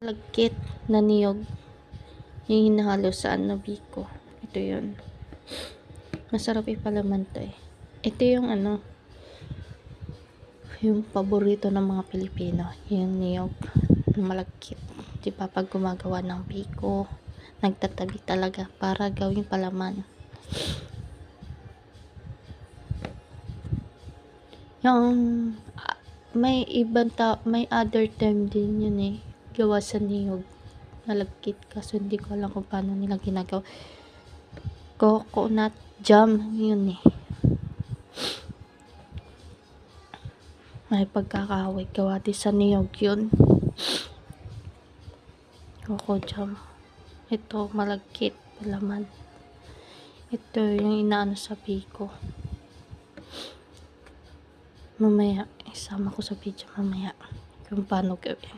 Malagkit na niyog yung hinahalo sa biko. Ito yun. Masarap ipalaman to eh. Ito yung yung paborito ng mga Pilipino, yung niyog na malagkit. Diba pag gumagawa ng biko, nagtatabi talaga para gawing palaman. Yung may other term din yun eh, gawa sa niyog malagkit, kaso hindi ko alam kung paano nila ginagawa. Coconut jam yun eh. May pagkakahawig gawa din sa niyog yun. Coco jam. Ito malagkit palaman. Ito yung inaano sa biko. Mamaya isama ko sa video mamaya kung paano gawin.